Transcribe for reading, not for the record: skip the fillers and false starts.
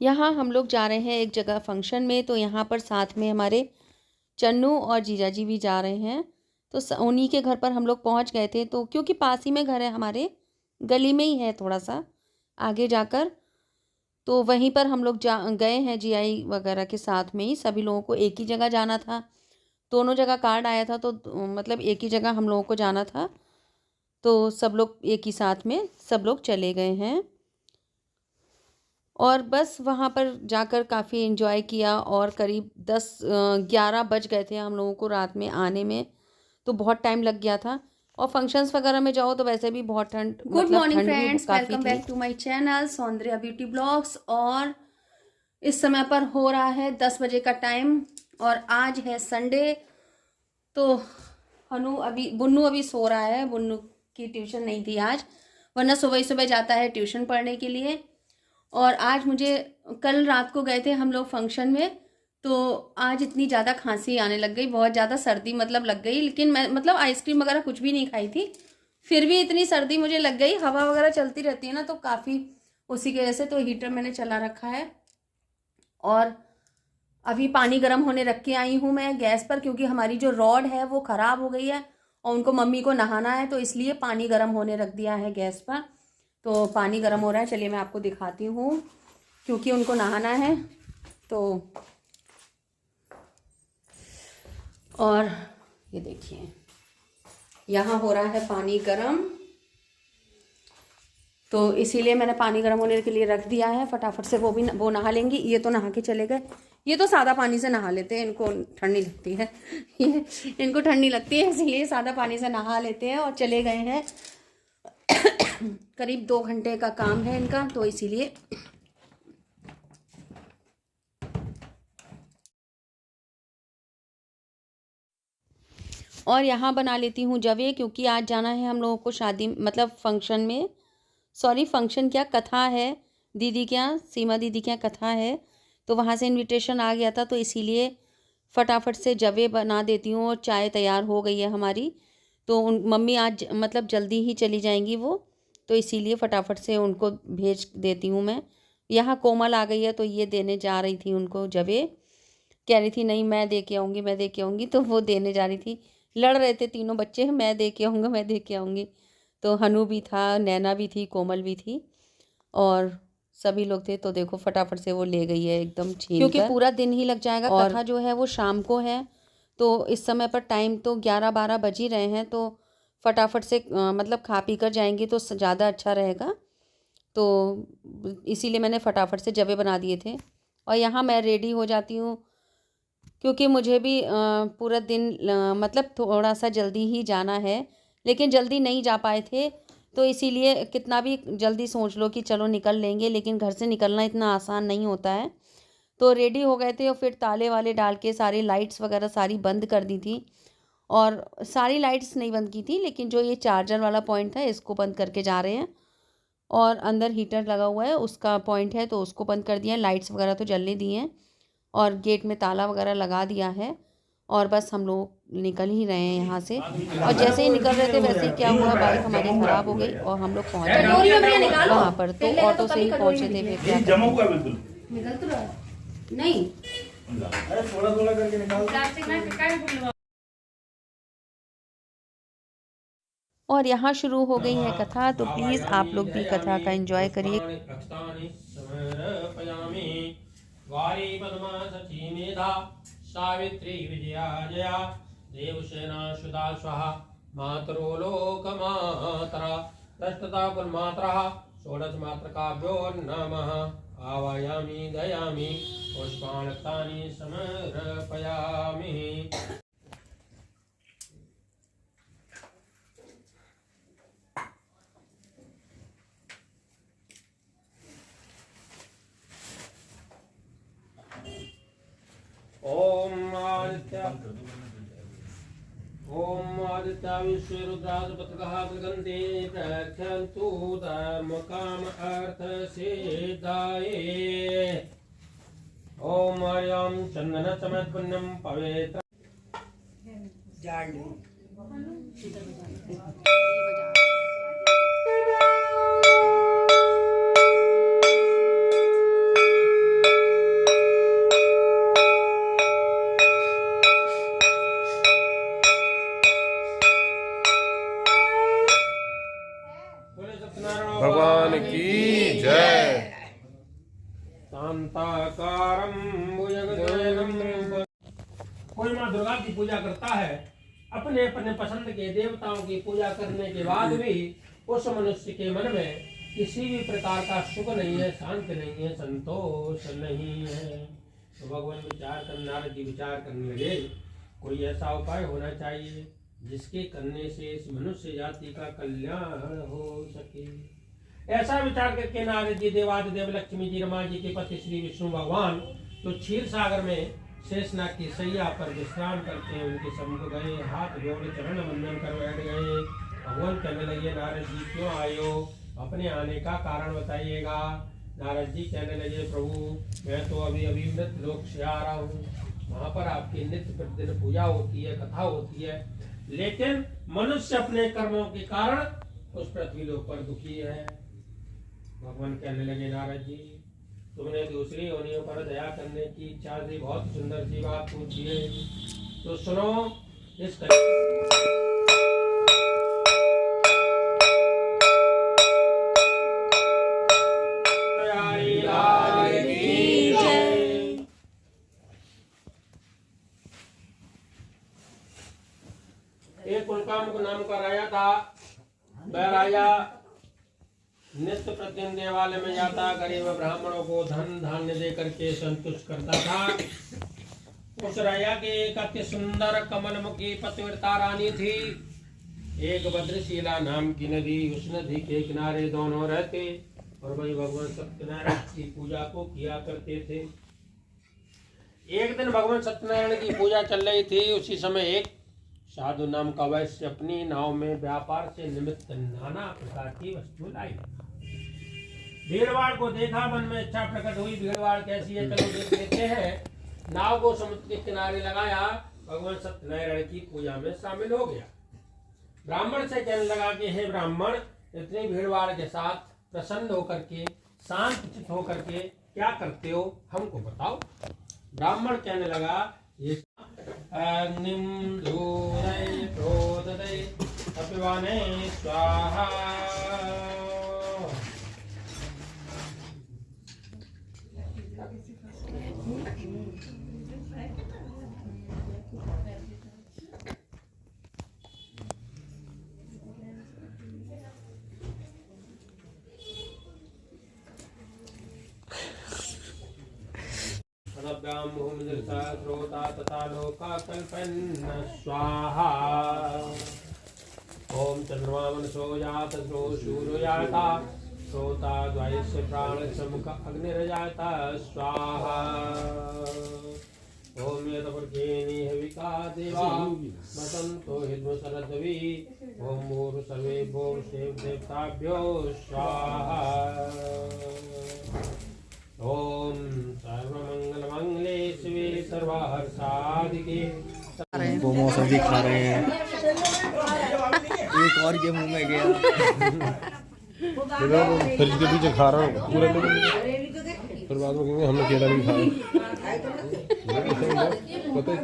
यहाँ हम लोग जा रहे हैं एक जगह फंक्शन में, तो यहाँ पर साथ में हमारे चन्नू और जीजा जी भी जा रहे हैं। तो उन्हीं के घर पर हम लोग पहुँच गए थे, तो क्योंकि पास ही में घर है हमारे, गली में ही है थोड़ा सा आगे जाकर, तो वहीं पर हम लोग जा गए हैं जीआई वगैरह के साथ में ही। सभी लोगों को एक ही जगह जाना था, दोनों जगह कार्ड आया था, तो मतलब एक ही जगह हम लोगों को जाना था, तो सब लोग एक ही साथ में सब लोग चले गए हैं। और बस वहाँ पर जाकर काफ़ी एंजॉय किया, और करीब 10-11 बज गए थे हम लोगों को रात में आने में, तो बहुत टाइम लग गया था। और फंक्शंस वगैरह में जाओ तो वैसे भी बहुत ठंड, गुड मॉर्निंग ठंड भी फ्रेंड्स, काफ़ी वेलकम थी। Back to my channel Saundarya beauty blogs. और इस समय पर हो रहा है 10 बजे का टाइम, और आज है संडे। तो बुन्नू अभी सो रहा है। बुन्नू की ट्यूशन नहीं थी आज, वरना सुबह ही सुबह जाता है ट्यूशन पढ़ने के लिए। और आज कल रात को गए थे हम लोग फंक्शन में, तो आज इतनी ज़्यादा खांसी आने लग गई, बहुत ज़्यादा सर्दी मतलब लग गई। लेकिन मैं मतलब आइसक्रीम वगैरह कुछ भी नहीं खाई थी, फिर भी इतनी सर्दी मुझे लग गई। हवा वगैरह चलती रहती है ना, तो काफ़ी उसी की वजह से तो हीटर मैंने चला रखा है। और अभी पानी गर्म होने रख के आई हूँ मैं गैस पर, क्योंकि हमारी जो रॉड है वो ख़राब हो गई है और उनको मम्मी को नहाना है, तो इसलिए पानी गर्म होने रख दिया है गैस पर। तो पानी गर्म हो रहा है, चलिए मैं आपको दिखाती हूँ, क्योंकि उनको नहाना है। तो और ये देखिए, यहाँ हो रहा है पानी गर्म, तो इसीलिए मैंने पानी गर्म होने के लिए रख दिया है। फटाफट से वो नहा लेंगी। ये तो नहा के चले गए, ये तो सादा पानी से नहा लेते हैं, इनको ठंड नहीं लगती है ये इनको ठंड नहीं लगती है, इसीलिए सादा पानी से नहा लेते हैं और चले गए हैं। करीब 2 घंटे का काम है इनका, तो इसीलिए। और यहाँ बना लेती हूँ जवे, क्योंकि आज जाना है हम लोगों को शादी, मतलब फंक्शन में, सॉरी फंक्शन क्या, कथा है दीदी के यहाँ, सीमा दीदी के यहाँ कथा है, तो वहाँ से इनविटेशन आ गया था, तो इसीलिए फटाफट से जवे बना देती हूँ। और चाय तैयार हो गई है हमारी, तो मम्मी आज मतलब जल्दी ही चली जाएंगी वो, तो इसीलिए फटाफट से उनको भेज देती हूँ मैं। यहाँ कोमल आ गई है, तो ये देने जा रही थी उनको जवे, कह रही थी नहीं मैं दे के आऊँगी, मैं दे के आऊँगी, तो वो देने जा रही थी। लड़ रहे थे तीनों बच्चे, मैं दे के आऊँगा, मैं दे के आऊँगी। तो हनु भी था, नैना भी थी, कोमल भी थी, और सभी लोग थे। तो देखो फटाफट से वो ले गई है एकदम छीन कर, क्योंकि पूरा दिन ही लग जाएगा। और कथा जो है वो शाम को है, तो इस समय पर टाइम तो 11-12 बज ही रहे हैं, तो फटाफट से मतलब खा पी कर जाएंगे तो ज़्यादा अच्छा रहेगा। तो इसीलिए मैंने फटाफट से जवे बना दिए थे। और यहाँ मैं रेडी हो जाती हूँ, क्योंकि मुझे भी पूरा दिन मतलब थोड़ा सा जल्दी ही जाना है, लेकिन जल्दी नहीं जा पाए थे, तो इसीलिए कितना भी जल्दी सोच लो कि चलो निकल लेंगे, लेकिन घर से निकलना इतना आसान नहीं होता है। तो रेडी हो गए थे, और फिर ताले वाले डाल के सारी लाइट्स वगैरह सारी बंद कर दी थी। और सारी लाइट्स नहीं बंद की थी, लेकिन जो ये चार्जर वाला पॉइंट था इसको बंद करके जा रहे हैं। और अंदर हीटर लगा हुआ है उसका पॉइंट है, तो उसको बंद कर दिया। लाइट्स वगैरह तो जलने दी हैं, और गेट में ताला वगैरह लगा दिया है। और बस हम लोग निकल ही रहे हैं यहाँ से। और जैसे ही निकल रहे थे वैसे ही क्या हुआ, बाइक हमारी ख़राब हो गई और हम लोग पहुँच गए वहाँ पर। तो ऑटो से ही पहुँचे थे, फिर क्या नहीं थोड़ा थोड़ा करके निकाल। और यहाँ शुरू हो गई है कथा, तो प्लीज़ आप लोग भी कथा का एंजॉय करिए। सावित्री विजया जया देवसेना सुधा स्वाहा मातरो लोकमातरा दष्टता कुलमातरा षोडश मात्रकाभ्यो नमः आवायामि दयामि पुष्पाणि समर्पयामि। ओम आदित्य विश्व रुद्राजपतकः गन्धे प्रख्यन्तु धर्मकाम अर्थ सिद्धाये। ओम हरिओम चंदन समेत पुण्यम पवित्र भगवान की जय। शांताकारं भुजगशयनं। कोई माँ दुर्गा की पूजा करता है, अपने अपने पसंद के देवताओं की पूजा करने के बाद भी उस मनुष्य के मन में किसी भी प्रकार का सुख नहीं है, शांति नहीं है, संतोष नहीं है। तो भगवान नारद जी विचार करने लगे, कोई ऐसा उपाय होना चाहिए जिसके करने से इस मनुष्य जाति का कल्याण हो सके। ऐसा विचार करके नारद जी देवादिदेव लक्ष्मी जी रमा जी के पति श्री विष्णु भगवान तो क्षीर सागर में शेषनाग की सैया पर विश्राम करते हैं उनके सम्मुख गए, हाथ जोड़ चरण वंदन कर बैठ गए। भगवान कहने लगे, नारद जी क्यों आए हो, अपने आने का कारण बताइएगा। नारद जी कहने लगे, प्रभु मैं तो अभी अभी मृत लोक से आ रहा हूँ, वहाँ पर आपकी नित्य प्रतिदिन पूजा होती है, कथा होती है, लेकिन मनुष्य अपने कर्मों के कारण उस पृथ्वी लोक पर दुखी है। भगवान कहने लगे, नारद जी तुमने दूसरी योनियों पर दया करने की इच्छा से बहुत सुंदर सी बात पूछी है, तो सुनो। इस एक कुलकाम नाम का राजा था। वह राजा नित्य प्रतिदिन देवालय में जाता, गरीब ब्राह्मणों को धन धान्य दे करके संतुष्ट करता था। उस राजा की एक अति सुंदर कमलमुखी पतिव्रता रानी थी। एक भद्रशिला नाम की नदी, उस नदी के किनारे दोनों रहते और वही भगवान सत्यनारायण की पूजा को किया करते थे। एक दिन भगवान सत्यनारायण की पूजा चल रही थी, उसी समय एक साधु नाम का वैश्य अपनी नाव में व्यापार से निमित्त नाना प्रकार की वस्तु लाई। भीड़भाड़ को देखा, मन में इच्छा प्रकट हुई, भीड़भाड़ कैसी है चलो देख लेते हैं। नाव को समुद्र के किनारे लगाया, भगवान सत्यनारायण की पूजा में शामिल हो गया। ब्राह्मण से कहने लगा कि हे ब्राह्मण, इतनी भीड़भाड़ के साथ प्रसन्न होकर के, शांत चित्त होकर के क्या करते हो, हमको बताओ। ब्राह्मण कहने लगा, ये अग्निम धूरय प्रोददय अपिवाने स्वाहा। श्रोता तथा लोका कल्पन्न स्वाहा। ओम चंद्रमा मनसो जात सूर्यो जाता, श्रोता द्वैस्य प्राण समुख अग्निर्जाता स्वाहा। ओम यदवर्गेनि हविका देवा वसंतो हिद्म शरदवि। ओम मूर सर्वे भो शिव देवताभ्यो स्वाहा। ओम सर्वमंगलमंगले शिवे सर्वहर्षाधिके। वो मौसम भी खा रहे हैं, एक और के मुंह में गया। फ्रिज के पीछे खा रहा हूँ पूरे लोग, फिर बाद में कहेंगे हमने केला नहीं खाया। पता है